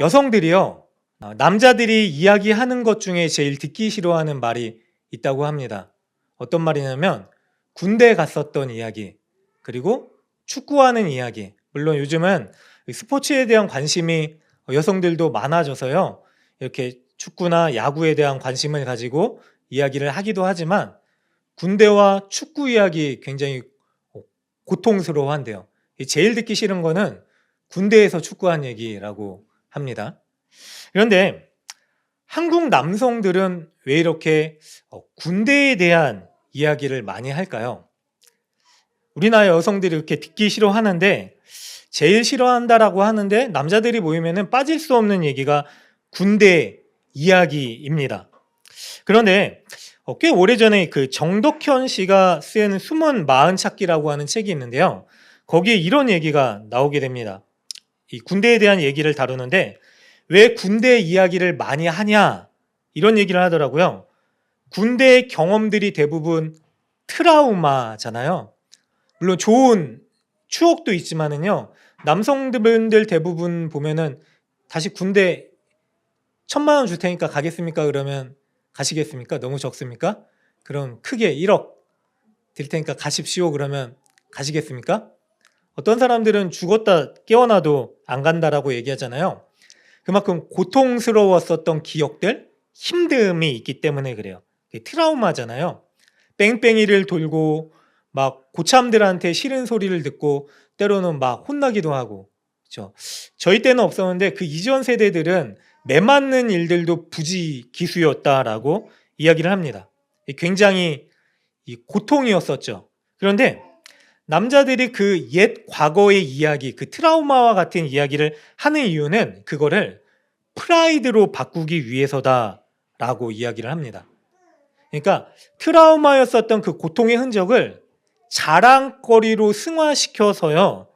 여성들이요, 남자들이 이야기하는 것 중에 제일 듣기 싫어하는 말이 있다고 합니다. 어떤 말이냐면, 군대 갔었던 이야기, 그리고 축구하는 이야기. 물론 요즘은 스포츠에 대한 관심이 여성들도 많아져서요, 이렇게 축구나 야구에 대한 관심을 가지고 이야기를 하기도 하지만, 군대와 축구 이야기 굉장히 고통스러워한대요. 제일 듣기 싫은 거는 군대에서 축구한 얘기라고 합니다. 그런데 한국 남성들은 왜 이렇게 군대에 대한 이야기를 많이 할까요? 우리나라 여성들이 이렇게 듣기 싫어하는데, 제일 싫어한다라고 하는데 남자들이 모이면 빠질 수 없는 얘기가 군대 이야기입니다. 그런데 꽤 오래전에 그 정덕현 씨가 쓴 숨은 마흔 찾기라고 하는 책이 있는데요. 거기에 이런 얘기가 나오게 됩니다. 이 군대에 대한 얘기를 다루는데, 왜 군대 이야기를 많이 하냐, 이런 얘기를 하더라고요. 군대 경험들이 대부분 트라우마잖아요. 물론 좋은 추억도 있지만은요, 남성분들 대부분 보면은 다시 군대 1,000만 원 줄 테니까 가겠습니까? 그러면 가시겠습니까? 너무 적습니까? 그럼 크게 1억 드릴 테니까 가십시오. 그러면 가시겠습니까? 어떤 사람들은 죽었다 깨어나도 안 간다라고 얘기하잖아요. 그만큼 고통스러웠었던 기억들, 힘듦이 있기 때문에 그래요. 트라우마잖아요. 뺑뺑이를 돌고 막 고참들한테 싫은 소리를 듣고 때로는 막 혼나기도 하고. 그렇죠? 저희 때는 없었는데 그 이전 세대들은 매맞는 일들도 부지기수였다라고 이야기를 합니다. 굉장히 고통이었었죠. 그런데 남자들이 그 옛 과거의 이야기, 그 트라우마와 같은 이야기를 하는 이유는 그거를 프라이드로 바꾸기 위해서다라고 이야기를 합니다. 그러니까 트라우마였었던 그 고통의 흔적을 자랑거리로 승화시켜서요,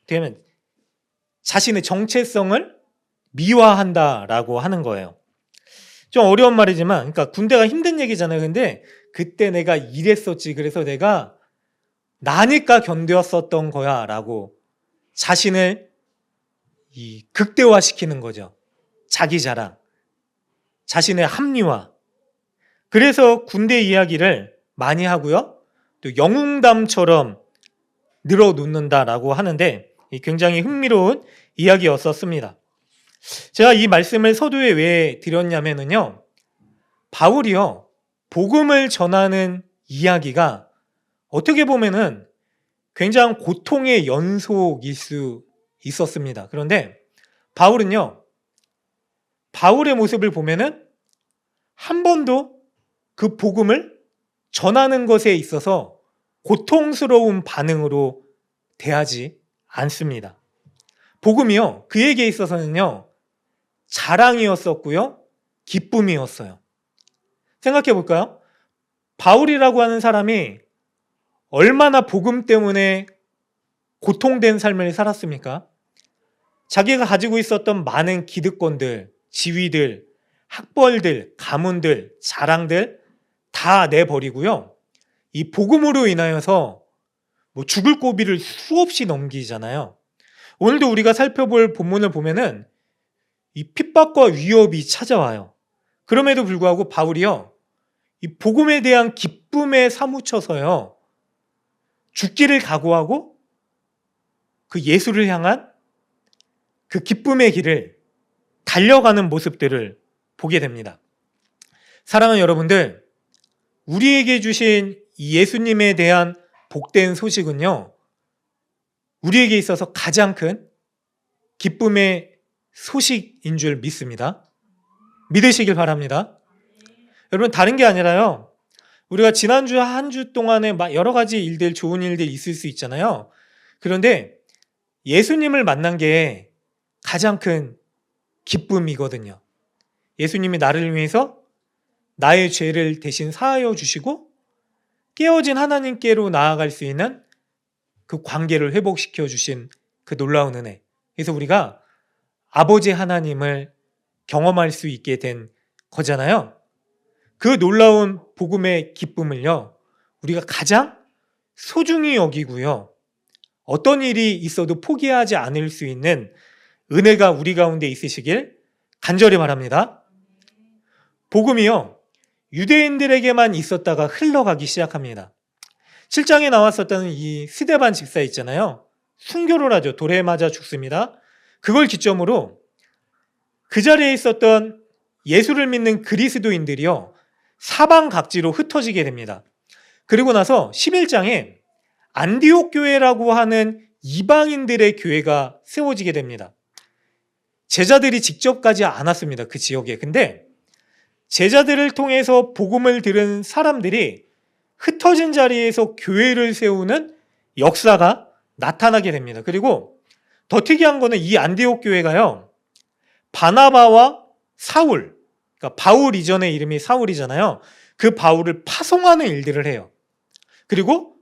되면 자신의 정체성을 미화한다라고 하는 거예요. 좀 어려운 말이지만, 그러니까 군대가 힘든 얘기잖아요. 근데 그때 내가 이랬었지, 그래서 내가 나니까 견뎠었던 거야 라고 자신을 극대화시키는 거죠. 자기 자랑, 자신의 합리화. 그래서 군대 이야기를 많이 하고요, 또 영웅담처럼 늘어놓는다라고 하는데, 굉장히 흥미로운 이야기였었습니다. 제가 이 말씀을 서두에 왜 드렸냐면요, 바울이요, 복음을 전하는 이야기가 어떻게 보면은 굉장한 고통의 연속일 수 있었습니다. 그런데 바울은요, 바울의 모습을 보면은 한 번도 그 복음을 전하는 것에 있어서 고통스러운 반응으로 대하지 않습니다. 복음이요, 그에게 있어서는요, 자랑이었었고요, 기쁨이었어요. 생각해 볼까요? 바울이라고 하는 사람이 얼마나 복음 때문에 고통된 삶을 살았습니까? 자기가 가지고 있었던 많은 기득권들, 지위들, 학벌들, 가문들, 자랑들 다 내버리고요, 이 복음으로 인하여서 죽을 고비를 수없이 넘기잖아요. 오늘도 우리가 살펴볼 본문을 보면은 이 핍박과 위협이 찾아와요. 그럼에도 불구하고 바울이요, 이 복음에 대한 기쁨에 사무쳐서요, 죽기를 각오하고 그 예수를 향한 그 기쁨의 길을 달려가는 모습들을 보게 됩니다. 사랑하는 여러분들, 우리에게 주신 이 예수님에 대한 복된 소식은요, 우리에게 있어서 가장 큰 기쁨의 소식인 줄 믿습니다. 믿으시길 바랍니다. 여러분, 다른 게 아니라요, 우리가 지난주 한 주 동안에 여러 가지 일들, 좋은 일들 있을 수 있잖아요. 그런데 예수님을 만난 게 가장 큰 기쁨이거든요. 예수님이 나를 위해서 나의 죄를 대신 사하여 주시고 깨어진 하나님께로 나아갈 수 있는 그 관계를 회복시켜 주신 그 놀라운 은혜. 그래서 우리가 아버지 하나님을 경험할 수 있게 된 거잖아요. 그 놀라운 복음의 기쁨을요, 우리가 가장 소중히 여기고요, 어떤 일이 있어도 포기하지 않을 수 있는 은혜가 우리 가운데 있으시길 간절히 바랍니다. 복음이요, 유대인들에게만 있었다가 흘러가기 시작합니다. 7장에 나왔었던 이 스데반 집사 있잖아요. 순교를 하죠. 돌에 맞아 죽습니다. 그걸 기점으로 그 자리에 있었던 예수를 믿는 그리스도인들이요, 사방 각지로 흩어지게 됩니다. 그리고 나서 11장에 안디옥 교회라고 하는 이방인들의 교회가 세워지게 됩니다. 제자들이 직접 가지 않았습니다. 그 지역에. 근데 제자들을 통해서 복음을 들은 사람들이 흩어진 자리에서 교회를 세우는 역사가 나타나게 됩니다. 그리고 더 특이한 거는 이 안디옥 교회가요, 바나바와 사울, 그러니까 바울 이전의 이름이 사울이잖아요. 그 바울을 파송하는 일들을 해요. 그리고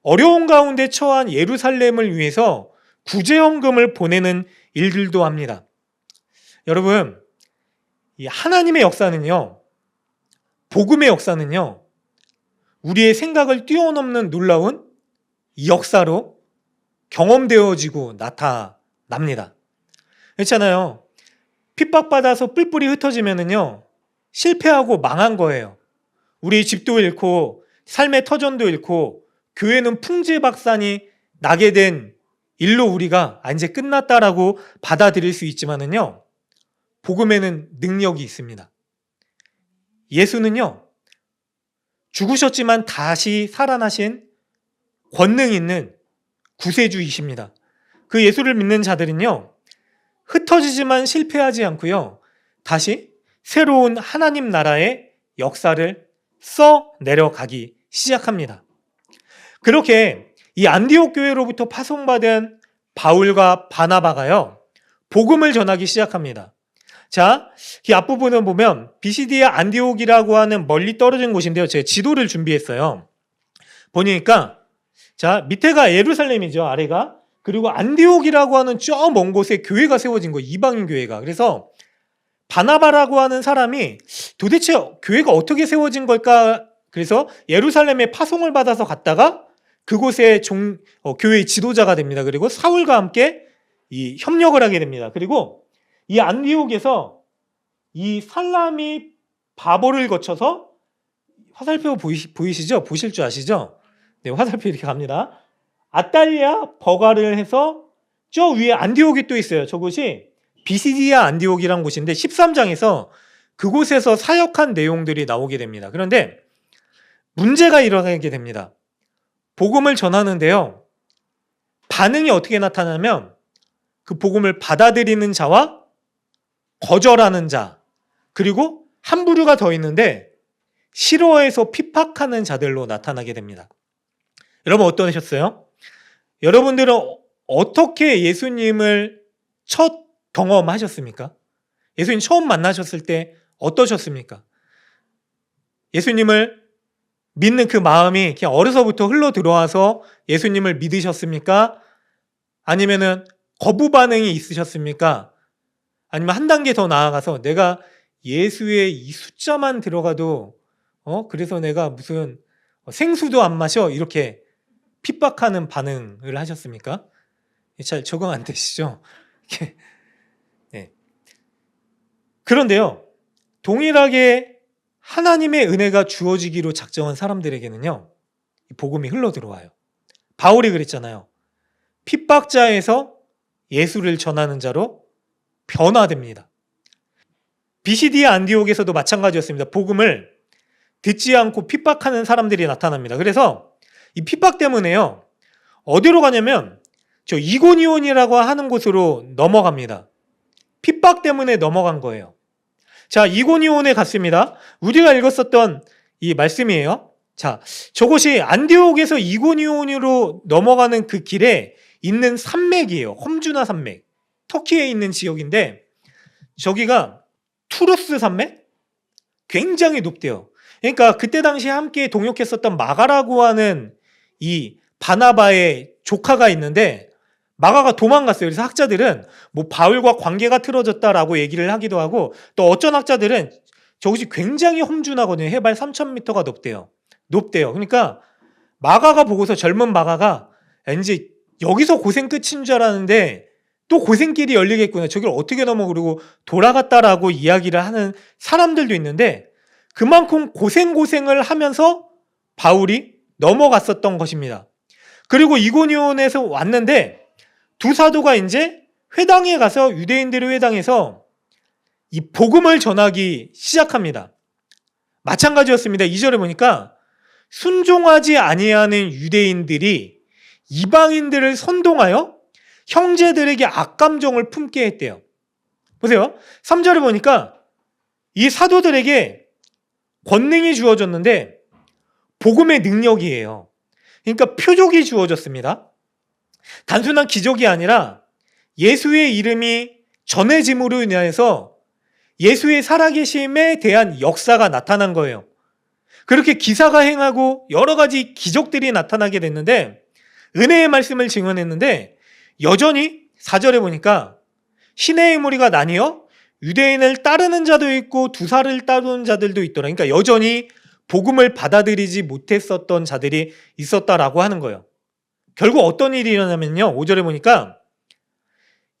어려운 가운데 처한 예루살렘을 위해서 구제헌금을 보내는 일들도 합니다. 여러분, 이 하나님의 역사는요, 복음의 역사는요, 우리의 생각을 뛰어넘는 놀라운 역사로 경험되어지고 나타납니다. 그렇잖아요. 핍박받아서 뿔뿔이 흩어지면은요, 실패하고 망한 거예요. 우리 집도 잃고 삶의 터전도 잃고 교회는 풍지박산이 나게 된 일로 우리가 이제 끝났다라고 받아들일 수 있지만은요, 복음에는 능력이 있습니다. 예수는요, 죽으셨지만 다시 살아나신 권능 있는 구세주이십니다. 그 예수를 믿는 자들은요, 흩어지지만 실패하지 않고요, 다시 새로운 하나님 나라의 역사를 써 내려가기 시작합니다. 그렇게 이 안디옥 교회로부터 파송받은 바울과 바나바가요, 복음을 전하기 시작합니다. 자, 이 앞부분을 보면 비시디아 안디옥이라고 하는 멀리 떨어진 곳인데요. 제가 지도를 준비했어요. 보니까 자, 밑에가 예루살렘이죠. 아래가. 그리고 안디옥이라고 하는 저 먼 곳에 교회가 세워진 거예요. 이방인 교회가. 그래서 바나바라고 하는 사람이 도대체 교회가 어떻게 세워진 걸까? 그래서 예루살렘에 파송을 받아서 갔다가 그곳에 교회의 지도자가 됩니다. 그리고 사울과 함께 이 협력을 하게 됩니다. 그리고 이 안디옥에서 이 살라미 바보를 거쳐서 화살표 보이시죠? 보실 줄 아시죠? 네, 화살표 이렇게 갑니다. 아탈리아 버가를 해서 저 위에 안디옥이 또 있어요. 저곳이 비시디아 안디옥이라는 곳인데 13장에서 그곳에서 사역한 내용들이 나오게 됩니다. 그런데 문제가 일어나게 됩니다. 복음을 전하는데요, 반응이 어떻게 나타나면 그 복음을 받아들이는 자와 거절하는 자, 그리고 한 부류가 더 있는데 싫어해서 핍박하는 자들로 나타나게 됩니다. 여러분 어떠셨어요? 여러분들은 어떻게 예수님을 첫 경험하셨습니까? 예수님 처음 만나셨을 때 어떠셨습니까? 예수님을 믿는 그 마음이 그냥 어려서부터 흘러 들어와서 예수님을 믿으셨습니까? 아니면은 거부 반응이 있으셨습니까? 아니면 한 단계 더 나아가서 내가 예수의 이 숫자만 들어가도 그래서 내가 무슨 생수도 안 마셔 이렇게 핍박하는 반응을 하셨습니까? 잘 적응 안 되시죠? 네. 그런데요, 동일하게 하나님의 은혜가 주어지기로 작정한 사람들에게는요, 복음이 흘러 들어와요. 바울이 그랬잖아요. 핍박자에서 예수를 전하는 자로 변화됩니다. 비시디아 안디옥에서도 마찬가지였습니다. 복음을 듣지 않고 핍박하는 사람들이 나타납니다. 그래서 이 핍박 때문에요, 어디로 가냐면 저 이고니온이라고 하는 곳으로 넘어갑니다. 핍박 때문에 넘어간 거예요. 자, 이고니온에 갔습니다. 우리가 읽었었던 이 말씀이에요. 자, 저곳이 안디옥에서 이고니온으로 넘어가는 그 길에 있는 산맥이에요. 험주나 산맥. 터키에 있는 지역인데 저기가 투르스 산맥? 굉장히 높대요. 그러니까 그때 당시에 함께 동역했었던 마가라고 하는 이 바나바의 조카가 있는데 마가가 도망갔어요. 그래서 학자들은 뭐 바울과 관계가 틀어졌다라고 얘기를 하기도 하고, 또 어떤 학자들은 저것이 굉장히 험준하거든요. 해발 3,000m가 높대요. 그러니까 마가가 보고서, 젊은 마가가 이제 여기서 고생 끝인 줄 알았는데 또 고생길이 열리겠구나. 저길 어떻게 넘어 그러고 돌아갔다라고 이야기를 하는 사람들도 있는데 그만큼 고생을 하면서 바울이 넘어갔었던 것입니다. 그리고 이고니온에서 왔는데 두 사도가 이제 회당에 가서 유대인들의 회당에서 이 복음을 전하기 시작합니다. 마찬가지였습니다. 2절에 보니까 순종하지 아니하는 유대인들이 이방인들을 선동하여 형제들에게 악감정을 품게 했대요. 보세요. 3절에 보니까 이 사도들에게 권능이 주어졌는데 복음의 능력이에요. 그러니까 표적이 주어졌습니다. 단순한 기적이 아니라 예수의 이름이 전해짐으로 인해서 예수의 살아계심에 대한 역사가 나타난 거예요. 그렇게 기사가 행하고 여러 가지 기적들이 나타나게 됐는데 은혜의 말씀을 증언했는데 여전히 4절에 보니까 신의 무리가 나뉘어 유대인을 따르는 자도 있고 두사를 따르는 자들도 있더라. 그러니까 여전히 복음을 받아들이지 못했었던 자들이 있었다라고 하는 거예요. 결국 어떤 일이 일어나면요. 5절에 보니까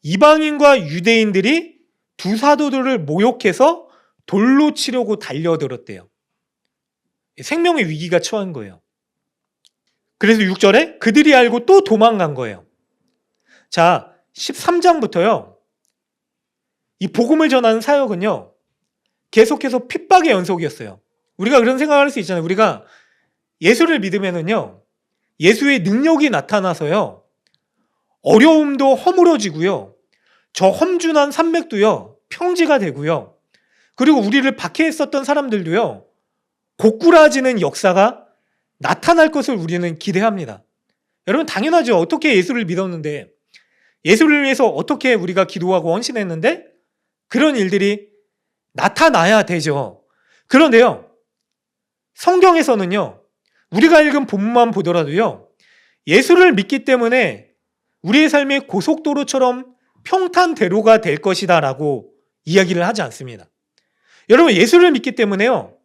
이방인과 유대인들이 두 사도들을 모욕해서 돌로 치려고 달려들었대요. 생명의 위기가 처한 거예요. 그래서 6절에 그들이 알고 또 도망간 거예요. 자, 13장부터요. 이 복음을 전하는 사역은요. 계속해서 핍박의 연속이었어요. 우리가 그런 생각을 할 수 있잖아요. 우리가 예수를 믿으면은요. 예수의 능력이 나타나서요. 어려움도 허물어지고요. 저 험준한 산맥도요. 평지가 되고요. 그리고 우리를 박해했었던 사람들도요. 고꾸라지는 역사가 나타날 것을 우리는 기대합니다. 여러분 당연하죠. 어떻게 예수를 믿었는데 예수를 위해서 어떻게 우리가 기도하고 헌신했는데 그런 일들이 나타나야 되죠. 그런데요. 성경에서는요. 우리가 읽은 본문만 보더라도요. 예수를 믿기 때문에 우리의 삶이 고속도로처럼 평탄대로가 될 것이다 라고 이야기를 하지 않습니다. 여러분 예수를 믿기 때문에요.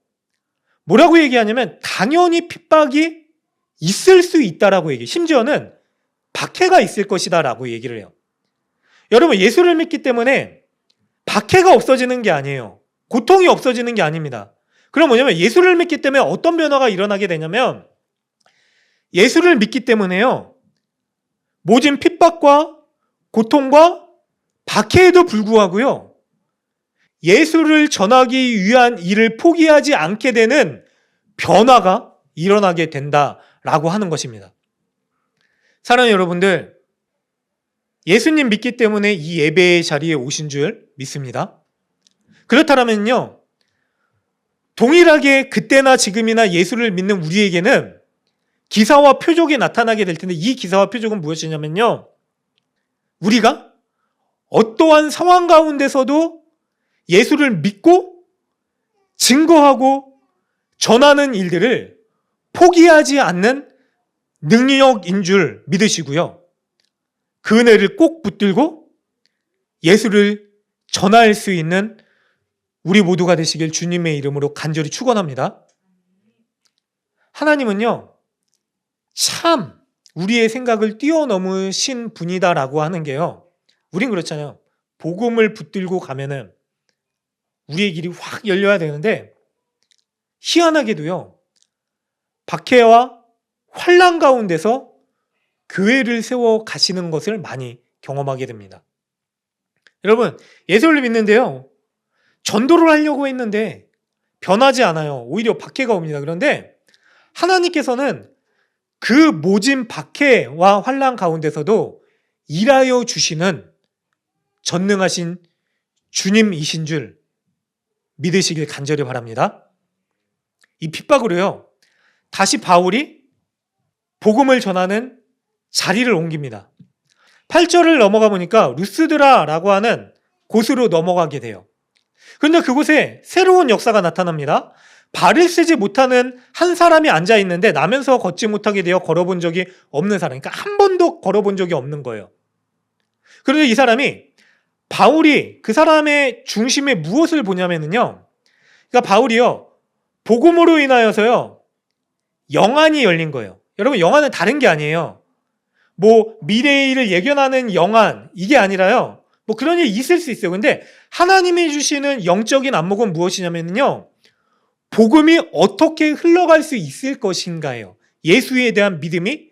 뭐라고 얘기하냐면 당연히 핍박이 있을 수 있다라고 얘기해요. 심지어는 박해가 있을 것이다 라고 얘기를 해요. 여러분 예수를 믿기 때문에 박해가 없어지는 게 아니에요. 고통이 없어지는 게 아닙니다. 그럼 뭐냐면 예수를 믿기 때문에 어떤 변화가 일어나게 되냐면 예수를 믿기 때문에요. 모진 핍박과 고통과 박해에도 불구하고요. 예수를 전하기 위한 일을 포기하지 않게 되는 변화가 일어나게 된다라고 하는 것입니다. 사랑하는 여러분들, 예수님 믿기 때문에 이 예배의 자리에 오신 줄 믿습니다. 그렇다면요, 동일하게 그때나 지금이나 예수를 믿는 우리에게는 기사와 표적이 나타나게 될 텐데 이 기사와 표적은 무엇이냐면요, 우리가 어떠한 상황 가운데서도 예수를 믿고 증거하고 전하는 일들을 포기하지 않는 능력인 줄 믿으시고요. 그 은혜를 꼭 붙들고 예수를 전할 수 있는 우리 모두가 되시길 주님의 이름으로 간절히 축원합니다. 하나님은요, 참 우리의 생각을 뛰어넘으신 분이다라고 하는 게요. 우린 그렇잖아요. 복음을 붙들고 가면은 우리의 길이 확 열려야 되는데 희한하게도요. 박해와 환난 가운데서 교회를 세워 가시는 것을 많이 경험하게 됩니다. 여러분, 예수를 믿는데요. 전도를 하려고 했는데 변하지 않아요. 오히려 박해가 옵니다. 그런데 하나님께서는 그 모진 박해와 환난 가운데서도 일하여 주시는 전능하신 주님이신 줄 믿으시길 간절히 바랍니다. 이 핍박으로요. 다시 바울이 복음을 전하는 자리를 옮깁니다. 8절을 넘어가 보니까 루스드라라고 하는 곳으로 넘어가게 돼요. 그런데 그곳에 새로운 역사가 나타납니다. 발을 쓰지 못하는 한 사람이 앉아 있는데 나면서 걷지 못하게 되어 걸어본 적이 없는 사람. 그러니까 한 번도 걸어본 적이 없는 거예요. 그런데 이 사람이 바울이 그 사람의 중심에 무엇을 보냐면요. 그러니까 바울이요. 복음으로 인하여서요. 영안이 열린 거예요. 여러분 영안은 다른 게 아니에요. 뭐 미래의 일을 예견하는 영안 이게 아니라요. 뭐 그런 일이 있을 수 있어요. 근데 하나님이 주시는 영적인 안목은 무엇이냐면요. 복음이 어떻게 흘러갈 수 있을 것인가예요. 예수에 대한 믿음이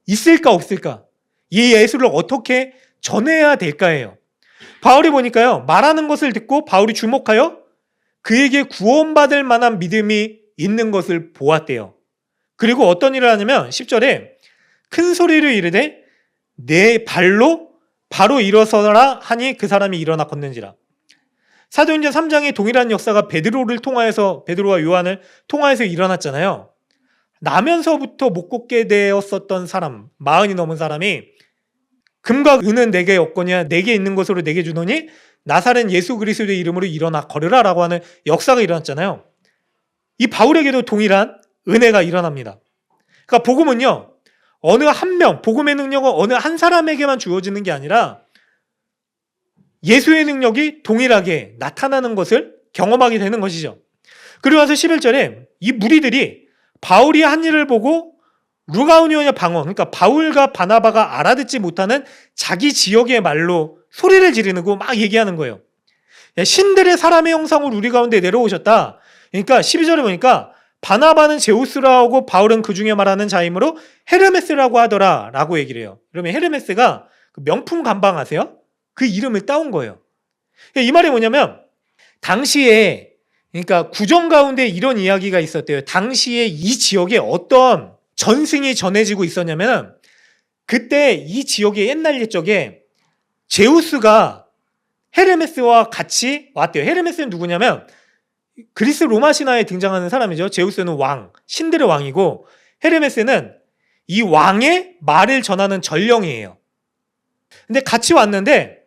있을까 없을까? 이 예수를 어떻게 전해야 될까예요. 바울이 보니까요. 말하는 것을 듣고 바울이 주목하여 그에게 구원받을 만한 믿음이 있는 것을 보았대요. 그리고 어떤 일을 하냐면 10절에 큰 소리를 이르되 내 발로 바로 일어서라 하니 그 사람이 일어나 걷는지라. 사도행전 3장에 동일한 역사가 베드로와 요한을 통하여서 일어났잖아요. 나면서부터 못 걷게 되었었던 사람, 40이 넘은 사람이 금과 은은 내게 없거냐 내게 있는 것으로 내게 주노니 나사렛 예수 그리스도의 이름으로 일어나 걸으라 라고 하는 역사가 일어났잖아요. 이 바울에게도 동일한 은혜가 일어납니다. 그러니까 복음은요. 어느 한 명, 복음의 능력은 어느 한 사람에게만 주어지는 게 아니라 예수의 능력이 동일하게 나타나는 것을 경험하게 되는 것이죠. 그리고 나서 11절에 이 무리들이 바울이 한 일을 보고 루가오니오냐 방언, 그러니까 바울과 바나바가 알아듣지 못하는 자기 지역의 말로 소리를 지르고 막 얘기하는 거예요. 신들의 사람의 형상으로 우리 가운데 내려오셨다. 그러니까 12절에 보니까 바나바는 제우스라고 바울은 그 중에 말하는 자이므로 헤르메스라고 하더라 라고 얘기를 해요. 그러면 헤르메스가 명품 간방 아세요? 그 이름을 따온 거예요. 이 말이 뭐냐면 당시에 그러니까 구정 가운데 이런 이야기가 있었대요. 당시에 이 지역에 어떤 전승이 전해지고 있었냐면 그때 이 지역의 옛날 옛적에 제우스가 헤르메스와 같이 왔대요. 헤르메스는 누구냐면 그리스 로마 신화에 등장하는 사람이죠. 제우스는 왕, 신들의 왕이고 헤르메스는 이 왕의 말을 전하는 전령이에요. 근데 같이 왔는데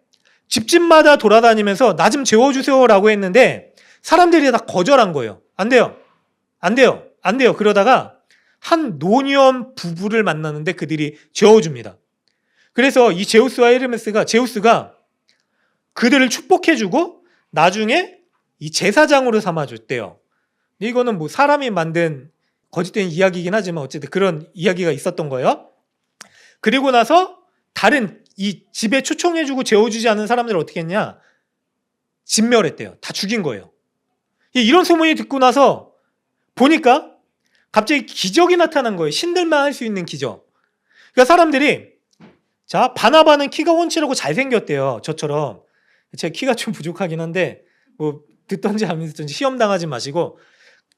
집집마다 돌아다니면서 나 좀 재워주세요라고 했는데 사람들이 다 거절한 거예요. 안 돼요. 안 돼요. 안 돼요. 그러다가 한 노년 부부를 만나는데 그들이 재워줍니다. 그래서 이 제우스와 헤르메스가 제우스가 그들을 축복해주고 나중에 이 제사장으로 삼아줬대요. 이거는 뭐 사람이 만든 거짓된 이야기이긴 하지만 어쨌든 그런 이야기가 있었던 거예요. 그리고 나서 다른 이 집에 초청해주고 재워주지 않은 사람들을 어떻게 했냐? 진멸했대요. 다 죽인 거예요. 이런 소문이 듣고 나서 보니까 갑자기 기적이 나타난 거예요. 신들만 할 수 있는 기적. 그러니까 사람들이 자 바나바는 키가 훤칠하고 잘생겼대요. 저처럼. 제 키가 좀 부족하긴 한데 뭐 듣던지 안 듣던지 시험 당하지 마시고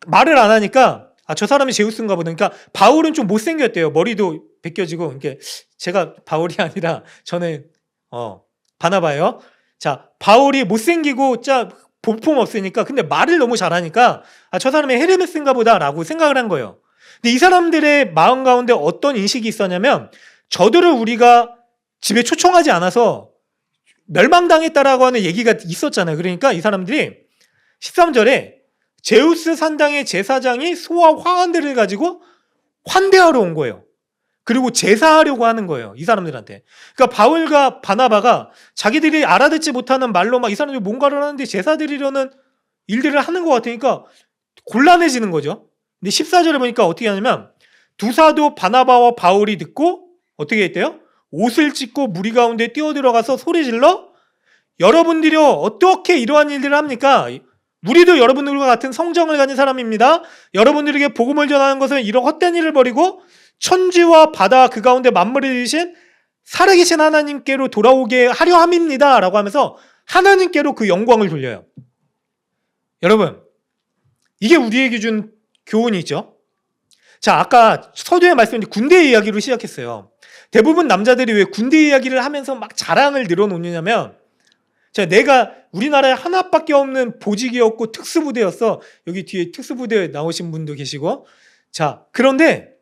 말을 안 하니까 저 사람이 제우스인가 보다. 그러니까 바울은 좀 못생겼대요. 머리도 벗겨지고. 그러니까 제가 바울이 아니라 저는 바나바예요. 자 바울이 못생기고 볼품 없으니까 근데 말을 너무 잘하니까 저 사람이 헤르메스인가 보다라고 생각을 한 거예요. 근데 이 사람들의 마음 가운데 어떤 인식이 있었냐면 저들을 우리가 집에 초청하지 않아서 멸망당했다라고 하는 얘기가 있었잖아요. 그러니까 이 사람들이 13절에 제우스 산당의 제사장이 소와 화관들을 가지고 환대하러 온 거예요. 그리고 제사하려고 하는 거예요. 이 사람들한테. 그러니까 바울과 바나바가 자기들이 알아듣지 못하는 말로 막 이 사람들이 뭔가를 하는데 제사 드리려는 일들을 하는 것 같으니까 곤란해지는 거죠. 근데 14절에 보니까 어떻게 하냐면 두 사도 바나바와 바울이 듣고 어떻게 했대요? 옷을 찢고 무리 가운데 뛰어들어가서 소리질러 여러분들이 어떻게 이러한 일들을 합니까? 우리도 여러분들과 같은 성정을 가진 사람입니다. 여러분들에게 복음을 전하는 것은 이런 헛된 일을 버리고 천지와 바다 그 가운데 만물을 지으신 살아계신 하나님께로 돌아오게 하려 함입니다. 라고 하면서 하나님께로 그 영광을 돌려요. 여러분, 이게 우리에게 준 교훈이죠. 자, 아까 서두에 말씀드린 군대 이야기로 시작했어요. 대부분 남자들이 왜 군대 이야기를 하면서 막 자랑을 늘어놓느냐면 자, 내가 우리나라에 하나밖에 없는 보직이었고 특수부대였어. 여기 뒤에 특수부대에 나오신 분도 계시고. 자, 그런데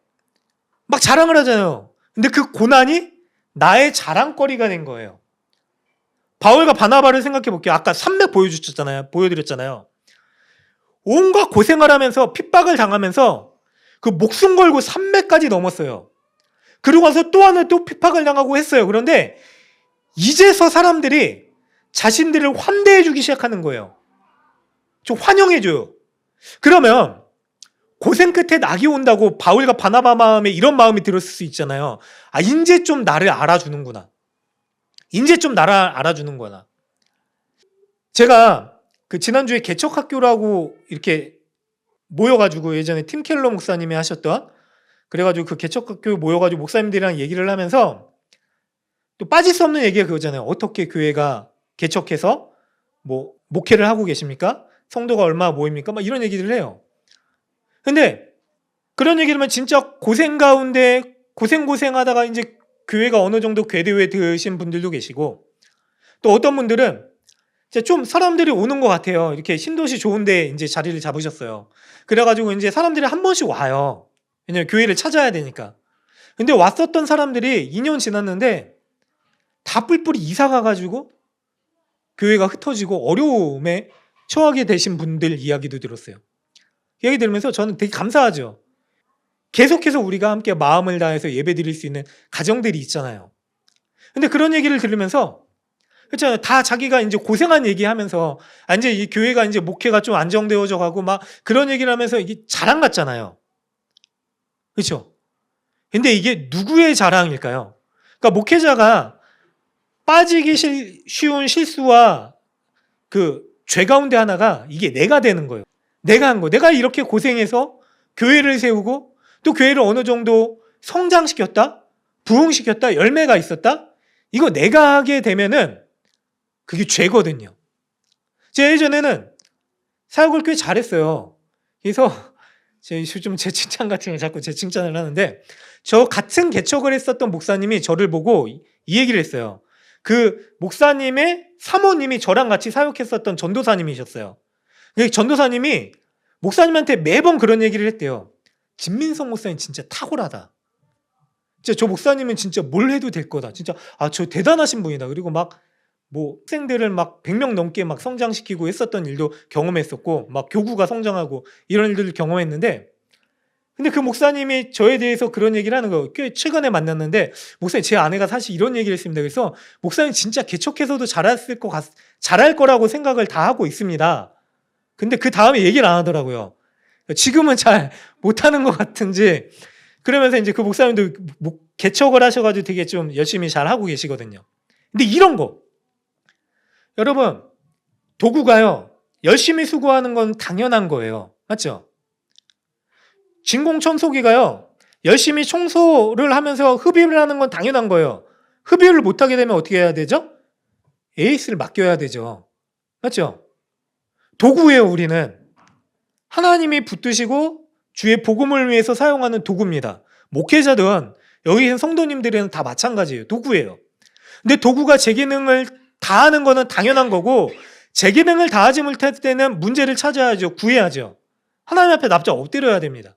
막 자랑을 하잖아요. 근데 그 고난이 나의 자랑거리가 된 거예요. 바울과 바나바를 생각해 볼게요. 아까 산맥 보여드렸잖아요. 온갖 고생을 하면서 핍박을 당하면서 그 목숨 걸고 산맥까지 넘었어요. 그러고 와서 또 하나 또 핍박을 당하고 했어요. 그런데 이제서 사람들이 자신들을 환대해주기 시작하는 거예요. 좀 환영해줘요. 그러면 고생 끝에 낙이 온다고 바울과 바나바 마음에 이런 마음이 들었을 수 있잖아요. 아, 이제 좀 나를 알아주는구나. 이제 좀 나를 알아주는구나. 제가 그 지난주에 개척학교라고 이렇게 모여가지고 예전에 팀 켈러 목사님이 하셨던, 그래가지고 그 개척학교 모여가지고 목사님들이랑 얘기를 하면서 또 빠질 수 없는 얘기가 그거잖아요. 어떻게 교회가 개척해서 뭐 목회를 하고 계십니까? 성도가 얼마 모입니까? 막 이런 얘기를 해요. 근데 그런 얘기를 하면 진짜 고생 가운데 고생하다가 이제 교회가 어느 정도 궤도에 드신 분들도 계시고, 또 어떤 분들은 이제 좀 사람들이 오는 것 같아요. 이렇게 신도시 좋은데 이제 자리를 잡으셨어요. 그래가지고 이제 사람들이 한 번씩 와요. 왜냐면 교회를 찾아야 되니까. 근데 왔었던 사람들이 2년 지났는데 다 뿔뿔이 이사 가가지고 교회가 흩어지고 어려움에 처하게 되신 분들 이야기도 들었어요. 이야기 들으면서 저는 되게 감사하죠. 계속해서 우리가 함께 마음을 다해서 예배 드릴 수 있는 가정들이 있잖아요. 근데 그런 얘기를 들으면서 그렇잖아요. 다 자기가 이제 고생한 얘기하면서 이제 이 교회가 이제 목회가 좀 안정되어져 가고 막 그런 얘기를 하면서 이게 자랑 같잖아요. 그렇죠? 근데 이게 누구의 자랑일까요? 그러니까 목회자가 빠지기 쉬운 실수와 그 죄 가운데 하나가 이게 내가 되는 거예요. 내가 한 거. 내가 이렇게 고생해서 교회를 세우고 또 교회를 어느 정도 성장시켰다? 부흥시켰다? 열매가 있었다? 이거 내가 하게 되면은 그게 죄거든요. 제가 예전에는 사역을 꽤 잘했어요. 그래서 좀 제 칭찬 같은 거 자꾸 제 칭찬을 하는데, 저 같은 개척을 했었던 목사님이 저를 보고 이 얘기를 했어요. 그 목사님의 사모님이 저랑 같이 사역했었던 전도사님이셨어요. 그 전도사님이 목사님한테 매번 그런 얘기를 했대요. 김민성 목사님 진짜 탁월하다. 진짜 저 목사님은 진짜 뭘 해도 될 거다. 진짜 저 대단하신 분이다. 그리고 막 뭐 학생들을 막 100명 넘게 막 성장시키고 했었던 일도 경험했었고, 막 교구가 성장하고 이런 일들을 경험했는데, 근데 그 목사님이 저에 대해서 그런 얘기를 하는 거예요. 꽤 최근에 만났는데, 목사님 제 아내가 사실 이런 얘기를 했습니다. 그래서 목사님 진짜 개척해서도 잘할 거라고 생각을 다 하고 있습니다. 근데 그 다음에 얘기를 안 하더라고요. 지금은 잘 못하는 것 같은지. 그러면서 이제 그 목사님도 개척을 하셔가지고 되게 좀 열심히 잘 하고 계시거든요. 근데 이런 거, 여러분, 도구가요, 열심히 수고하는 건 당연한 거예요. 맞죠? 진공청소기가요, 열심히 청소를 하면서 흡입을 하는 건 당연한 거예요. 흡입을 못하게 되면 어떻게 해야 되죠? 에이스를 맡겨야 되죠. 맞죠? 도구예요, 우리는. 하나님이 붙드시고 주의 복음을 위해서 사용하는 도구입니다. 목회자든 여기 있는 성도님들은 다 마찬가지예요. 도구예요. 근데 도구가 제 기능을 다하는 거는 당연한 거고, 제 기능을 다하지 못할 때는 문제를 찾아야죠. 구해야죠. 하나님 앞에 납작 엎드려야 됩니다.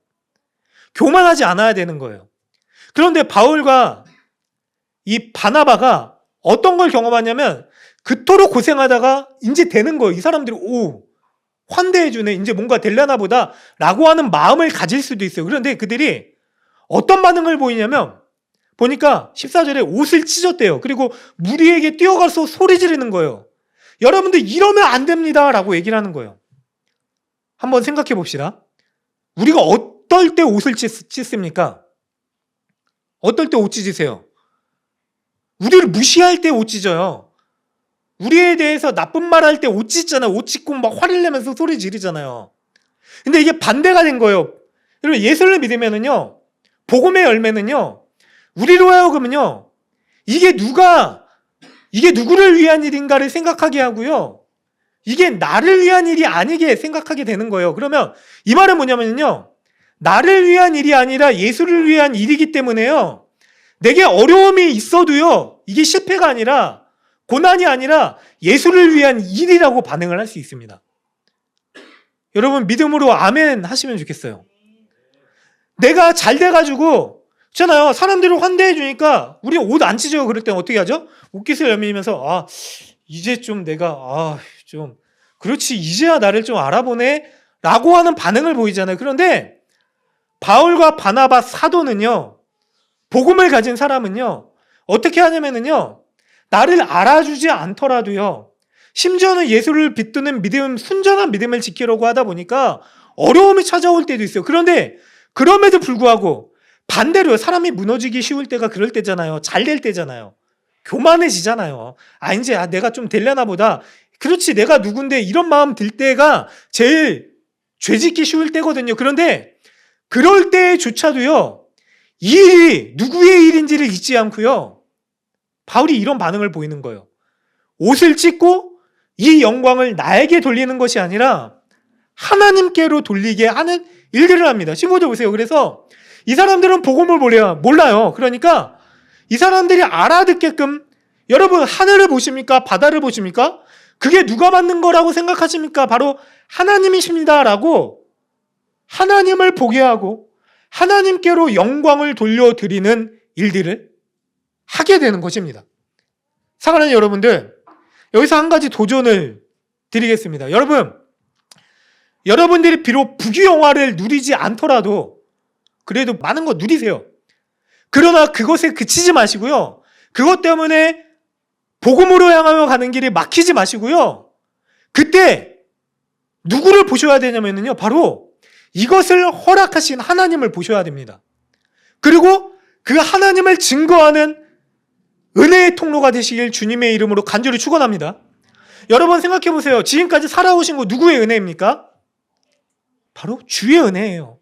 교만하지 않아야 되는 거예요. 그런데 바울과 이 바나바가 어떤 걸 경험하냐면, 그토록 고생하다가 이제 되는 거예요. 이 사람들이 환대해주네, 이제 뭔가 되려나 보다 라고 하는 마음을 가질 수도 있어요. 그런데 그들이 어떤 반응을 보이냐면, 보니까 14절에 옷을 찢었대요. 그리고 무리에게 뛰어가서 소리 지르는 거예요. 여러분들 이러면 안 됩니다 라고 얘기를 하는 거예요. 한번 생각해 봅시다. 우리가 어떨 때 옷을 찢습니까? 어떨 때 옷 찢으세요? 우리를 무시할 때 옷 찢어요. 우리에 대해서 나쁜 말 할 때 옷 찢잖아요. 옷 찢고 막 화를 내면서 소리 지르잖아요. 근데 이게 반대가 된 거예요. 여러분, 예수를 믿으면은요, 복음의 열매는요, 우리로 하여금은요, 이게 누구를 위한 일인가를 생각하게 하고요, 이게 나를 위한 일이 아니게 생각하게 되는 거예요. 그러면 이 말은 뭐냐면요, 나를 위한 일이 아니라 예수를 위한 일이기 때문에요, 내게 어려움이 있어도요, 이게 실패가 아니라, 고난이 아니라 예수를 위한 일이라고 반응을 할 수 있습니다. 여러분, 믿음으로 아멘 하시면 좋겠어요. 내가 잘 돼가지고 있잖아요, 사람들을 환대해 주니까 우리 옷 안 찢어요. 그럴 땐 어떻게 하죠? 옷깃을 여미면서 이제 좀 내가 좀 그렇지, 이제야 나를 좀 알아보네 라고 하는 반응을 보이잖아요. 그런데 바울과 바나바 사도는요, 복음을 가진 사람은요, 어떻게 하냐면요, 나를 알아주지 않더라도요, 심지어는 예수를 붙드는 믿음, 순전한 믿음을 지키려고 하다 보니까 어려움이 찾아올 때도 있어요. 그런데 그럼에도 불구하고 반대로 사람이 무너지기 쉬울 때가 그럴 때잖아요. 잘 될 때잖아요. 교만해지잖아요. 이제 내가 좀 되려나 보다. 그렇지, 내가 누군데, 이런 마음 들 때가 제일 죄짓기 쉬울 때거든요. 그런데 그럴 때조차도요, 이 일이 누구의 일인지를 잊지 않고요, 바울이 이런 반응을 보이는 거예요. 옷을 찢고 이 영광을 나에게 돌리는 것이 아니라 하나님께로 돌리게 하는 일들을 합니다. 15절 보세요. 그래서 이 사람들은 복음을 몰라요. 그러니까 이 사람들이 알아듣게끔, 여러분 하늘을 보십니까? 바다를 보십니까? 그게 누가 만든 거라고 생각하십니까? 바로 하나님이십니다 라고 하나님을 보게 하고 하나님께로 영광을 돌려드리는 일들을 하게 되는 것입니다. 사랑하는 여러분들, 여기서 한 가지 도전을 드리겠습니다. 여러분들이 비록 부귀영화를 누리지 않더라도 그래도 많은 거 누리세요. 그러나 그것에 그치지 마시고요, 그것 때문에 복음으로 향하여 가는 길이 막히지 마시고요, 그때 누구를 보셔야 되냐면요, 바로 이것을 허락하신 하나님을 보셔야 됩니다. 그리고 그 하나님을 증거하는 은혜의 통로가 되시길 주님의 이름으로 간절히 축원합니다. 여러분 생각해 보세요. 지금까지 살아오신 거 누구의 은혜입니까? 바로 주의 은혜예요.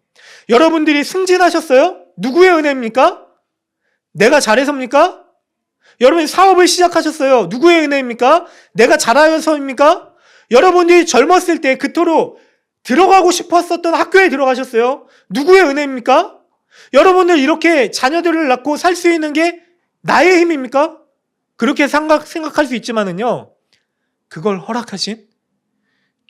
여러분들이 승진하셨어요? 누구의 은혜입니까? 내가 잘해서입니까? 여러분이 사업을 시작하셨어요? 누구의 은혜입니까? 내가 잘하여서입니까? 여러분들이 젊었을 때 그토록 들어가고 싶었었던 학교에 들어가셨어요? 누구의 은혜입니까? 여러분들 이렇게 자녀들을 낳고 살 수 있는 게 나의 힘입니까? 그렇게 생각할 수 있지만은요, 그걸 허락하신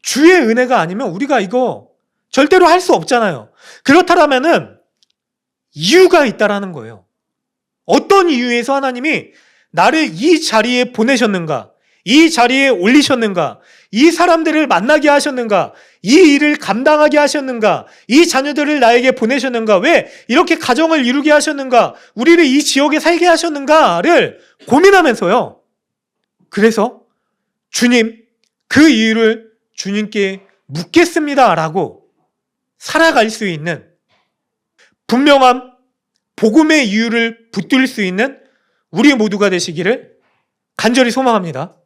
주의 은혜가 아니면 우리가 이거 절대로 할 수 없잖아요. 그렇다면은 이유가 있다라는 거예요. 어떤 이유에서 하나님이 나를 이 자리에 보내셨는가? 이 자리에 올리셨는가? 이 사람들을 만나게 하셨는가? 이 일을 감당하게 하셨는가? 이 자녀들을 나에게 보내셨는가? 왜 이렇게 가정을 이루게 하셨는가? 우리를 이 지역에 살게 하셨는가를 고민하면서요, 그래서 주님, 그 이유를 주님께 묻겠습니다라고 살아갈 수 있는 분명한 복음의 이유를 붙들 수 있는 우리 모두가 되시기를 간절히 소망합니다.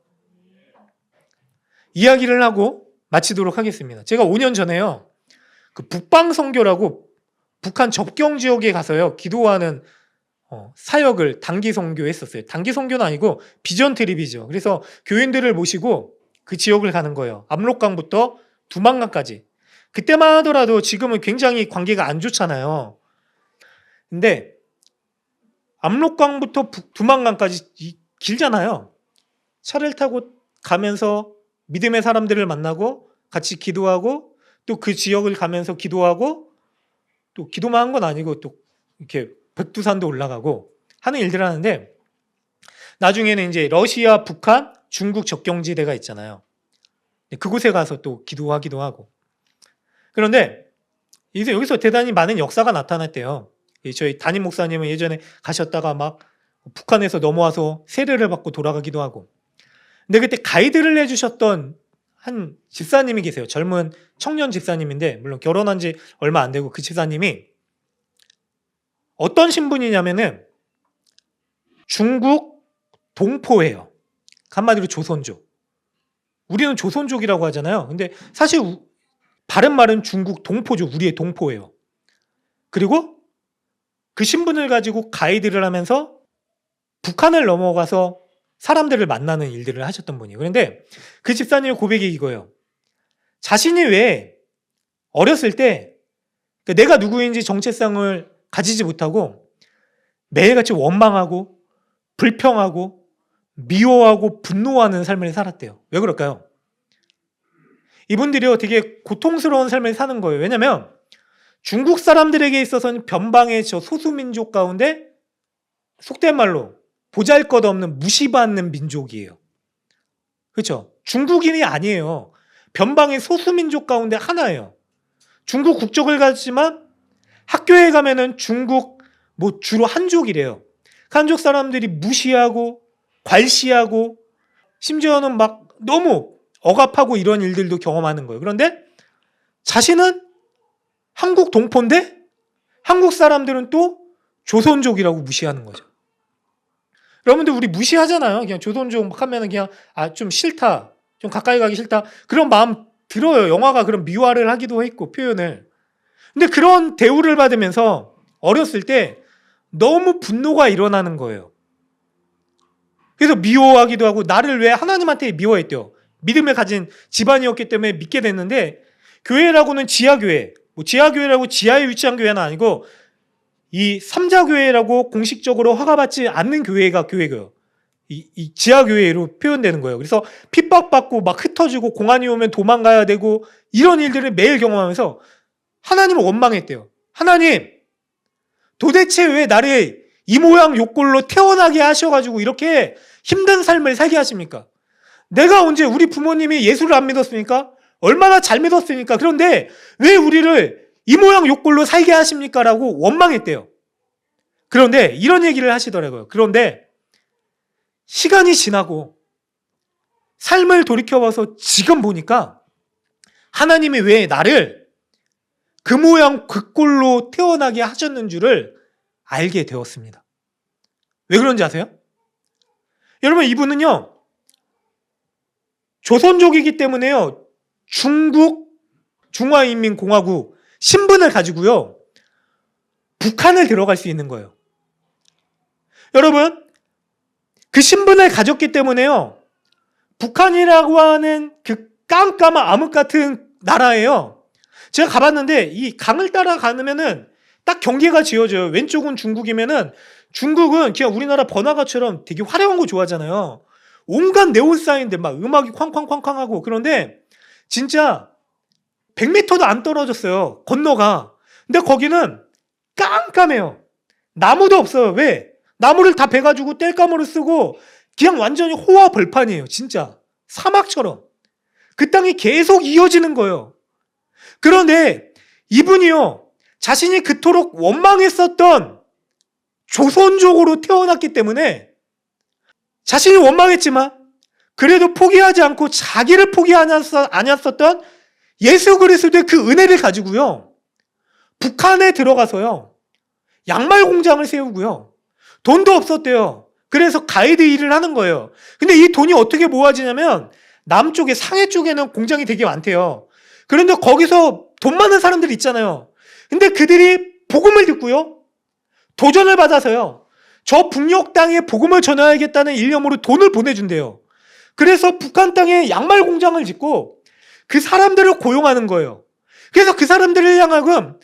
이야기를 하고 마치도록 하겠습니다. 제가 5년 전에요, 그 북방선교라고 북한 접경 지역에 가서요, 기도하는 사역을 단기 선교했었어요. 단기 선교는 아니고 비전 트립이죠. 그래서 교인들을 모시고 그 지역을 가는 거예요. 압록강부터 두만강까지. 그때만 하더라도 지금은 굉장히 관계가 안 좋잖아요. 근데 압록강부터 두만강까지 길잖아요. 차를 타고 가면서 믿음의 사람들을 만나고 같이 기도하고, 또 그 지역을 가면서 기도하고, 또 기도만 한 건 아니고 또 이렇게 백두산도 올라가고 하는 일들을 하는데, 나중에는 이제 러시아, 북한, 중국 접경지대가 있잖아요. 그곳에 가서 또 기도하기도 하고. 그런데 이제 여기서 대단히 많은 역사가 나타났대요. 저희 담임 목사님은 예전에 가셨다가 막 북한에서 넘어와서 세례를 받고 돌아가기도 하고. 근데 그때 가이드를 해주셨던 한 집사님이 계세요. 젊은 청년 집사님인데, 물론 결혼한 지 얼마 안 되고, 그 집사님이 어떤 신분이냐면은 중국 동포예요. 한마디로 조선족. 우리는 조선족이라고 하잖아요. 근데 사실 바른 말은 중국 동포죠. 우리의 동포예요. 그리고 그 신분을 가지고 가이드를 하면서 북한을 넘어가서 사람들을 만나는 일들을 하셨던 분이에요. 그런데 그 집사님의 고백이 이거예요. 자신이 왜 어렸을 때 내가 누구인지 정체성을 가지지 못하고 매일같이 원망하고 불평하고 미워하고 분노하는 삶을 살았대요. 왜 그럴까요? 이분들이요, 되게 고통스러운 삶을 사는 거예요. 왜냐면 중국 사람들에게 있어서는 변방의 저 소수민족 가운데 속된 말로 보잘것없는 무시받는 민족이에요. 그렇죠? 중국인이 아니에요. 변방의 소수민족 가운데 하나예요. 중국 국적을 가지만 학교에 가면은 중국 주로 한족이래요. 한족 사람들이 무시하고 괄시하고 심지어는 막 너무 억압하고 이런 일들도 경험하는 거예요. 그런데 자신은 한국 동포인데 한국 사람들은 또 조선족이라고 무시하는 거죠. 여러분들 우리 무시하잖아요. 그냥 조선족 막 하면은 그냥 좀 싫다, 좀 가까이 가기 싫다 그런 마음 들어요. 영화가 그런 미화를 하기도 했고 표현을. 근데 그런 대우를 받으면서 어렸을 때 너무 분노가 일어나는 거예요. 그래서 미워하기도 하고 나를 왜 하나님한테 미워했대요. 믿음을 가진 집안이었기 때문에 믿게 됐는데 교회라고는 지하교회, 뭐 지하교회라고 지하에 위치한 교회는 아니고 이 삼자교회라고 공식적으로 허가받지 않는 교회가 교회고요. 이 지하교회로 표현되는 거예요. 그래서 핍박받고 막 흩어지고 공안이 오면 도망가야 되고 이런 일들을 매일 경험하면서 하나님을 원망했대요. 하나님, 도대체 왜 나를 이 모양 요 꼴로 태어나게 하셔가지고 이렇게 힘든 삶을 살게 하십니까? 내가 언제 우리 부모님이 예수를 안 믿었습니까? 얼마나 잘 믿었습니까? 그런데 왜 우리를 이 모양 요 꼴로 살게 하십니까? 라고 원망했대요. 그런데 이런 얘기를 하시더라고요. 그런데 시간이 지나고 삶을 돌이켜봐서 지금 보니까 하나님이 왜 나를 그 모양 그 꼴로 태어나게 하셨는 줄을 알게 되었습니다. 왜 그런지 아세요? 여러분 이분은요 조선족이기 때문에요 중국 중화인민공화국 신분을 가지고요 북한을 들어갈 수 있는 거예요. 여러분 그 신분을 가졌기 때문에요 북한이라고 하는 그 깜깜한 암흑 같은 나라예요. 제가 가봤는데 이 강을 따라가면은 딱 경계가 지어져요. 왼쪽은 중국이면은 중국은 그냥 우리나라 번화가처럼 되게 화려한 거 좋아하잖아요. 온갖 네온사인들 막 음악이 쾅쾅쾅쾅 하고 그런데 진짜 100m도 안 떨어졌어요. 건너가. 근데 거기는 깜깜해요. 나무도 없어요. 왜? 나무를 다 베가지고 땔감으로 쓰고 그냥 완전히 호화 벌판이에요. 진짜 사막처럼. 그 땅이 계속 이어지는 거예요. 그런데 이분이요. 자신이 그토록 원망했었던 조선족으로 태어났기 때문에 자신이 원망했지만 그래도 포기하지 않고 자기를 아니었었던 예수 그리스도의 그 은혜를 가지고요. 북한에 들어가서요. 양말 공장을 세우고요. 돈도 없었대요. 그래서 가이드 일을 하는 거예요. 근데 이 돈이 어떻게 모아지냐면 남쪽에 상해 쪽에는 공장이 되게 많대요. 그런데 거기서 돈 많은 사람들이 있잖아요. 근데 그들이 복음을 듣고요. 도전을 받아서요. 저 북녘 땅에 복음을 전해야겠다는 일념으로 돈을 보내준대요. 그래서 북한 땅에 양말 공장을 짓고 그 사람들을 고용하는 거예요. 그래서 그 사람들을 향하여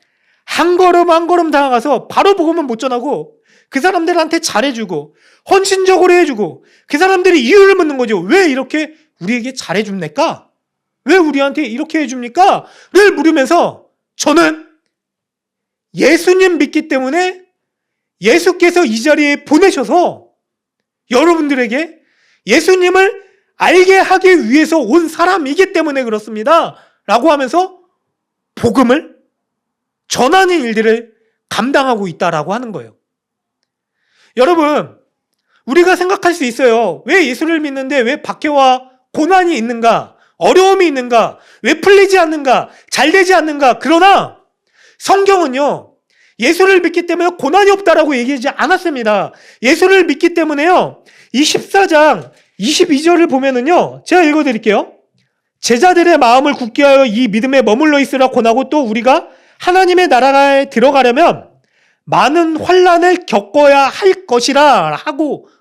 한 걸음 한 걸음 다가가서 바로 복음은 못 전하고 그 사람들한테 잘해주고 헌신적으로 해주고 그 사람들이 이유를 묻는 거죠. 왜 이렇게 우리에게 잘해줍니까? 왜 우리한테 이렇게 해줍니까? 를 물으면서 저는 예수님 믿기 때문에 예수께서 이 자리에 보내셔서 여러분들에게 예수님을 알게 하기 위해서 온 사람이기 때문에 그렇습니다. 라고 하면서 복음을 전하는 일들을 감당하고 있다라고 하는 거예요. 여러분, 우리가 생각할 수 있어요. 왜 예수를 믿는데 왜 박해와 고난이 있는가? 어려움이 있는가? 왜 풀리지 않는가? 잘 되지 않는가? 그러나 성경은요. 예수를 믿기 때문에 고난이 없다라고 얘기하지 않았습니다. 예수를 믿기 때문에요. 이 14장 22절을 보면은요. 제가 읽어드릴게요. 제자들의 마음을 굳게 하여 이 믿음에 머물러 있으라 권하고 또 우리가 하나님의 나라에 들어가려면 많은 환난을 겪어야 할 것이라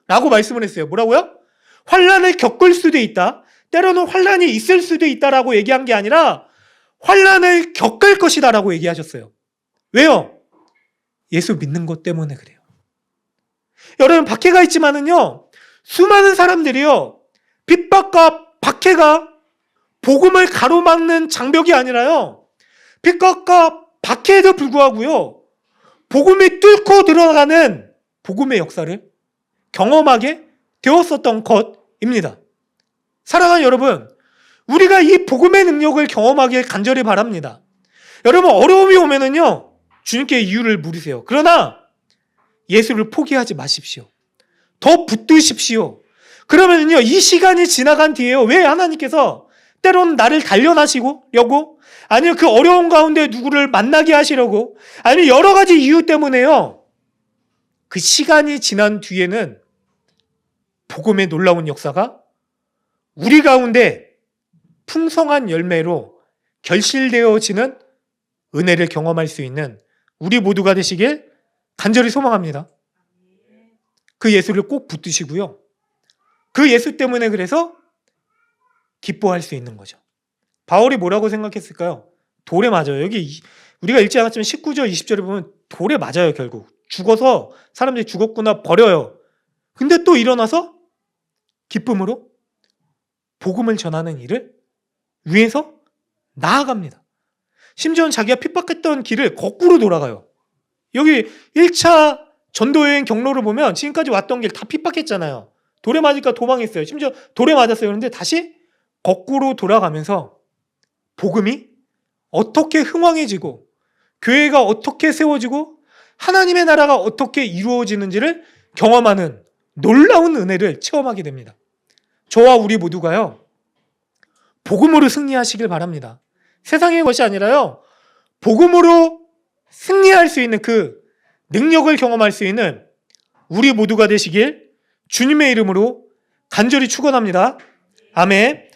라고 말씀을 했어요. 뭐라고요? 환난을 겪을 수도 있다. 때로는 환난이 있을 수도 있다라고 얘기한 게 아니라 환난을 겪을 것이다라고 얘기하셨어요. 왜요? 예수 믿는 것 때문에 그래요. 여러분 박해가 있지만은요. 수많은 사람들이요. 핍박과 박해가 복음을 가로막는 장벽이 아니라요. 핍박과 박해에도 불구하고요. 복음이 뚫고 들어가는 복음의 역사를 경험하게 되었었던 것입니다. 사랑하는 여러분, 우리가 이 복음의 능력을 경험하길 간절히 바랍니다. 여러분 어려움이 오면은요. 주님께 이유를 물으세요. 그러나 예수를 포기하지 마십시오. 더 붙드십시오. 그러면은요. 이 시간이 지나간 뒤에요. 왜 하나님께서 때론 나를 단련하시려고, 아니면 그 어려운 가운데 누구를 만나게 하시려고, 아니면 여러 가지 이유 때문에요. 그 시간이 지난 뒤에는 복음의 놀라운 역사가 우리 가운데 풍성한 열매로 결실되어지는 은혜를 경험할 수 있는 우리 모두가 되시길 간절히 소망합니다. 그 예수를 꼭 붙드시고요. 그 예수 때문에 그래서 기뻐할 수 있는 거죠. 바울이 뭐라고 생각했을까요? 돌에 맞아요. 여기 우리가 읽지 않았지만 19절 20절에 보면 돌에 맞아요. 결국 죽어서 사람들이 죽었구나 버려요. 근데 또 일어나서 기쁨으로 복음을 전하는 일을 위해서 나아갑니다. 심지어는 자기가 핍박했던 길을 거꾸로 돌아가요. 여기 1차 전도여행 경로를 보면 지금까지 왔던 길 다 핍박했잖아요. 돌에 맞으니까 도망했어요. 심지어 돌에 맞았어요. 그런데 다시 거꾸로 돌아가면서 복음이 어떻게 흥왕해지고 교회가 어떻게 세워지고 하나님의 나라가 어떻게 이루어지는지를 경험하는 놀라운 은혜를 체험하게 됩니다. 저와 우리 모두가요, 복음으로 승리하시길 바랍니다. 세상의 것이 아니라요, 복음으로 승리할 수 있는 그 능력을 경험할 수 있는 우리 모두가 되시길 주님의 이름으로 간절히 축원합니다. 아멘.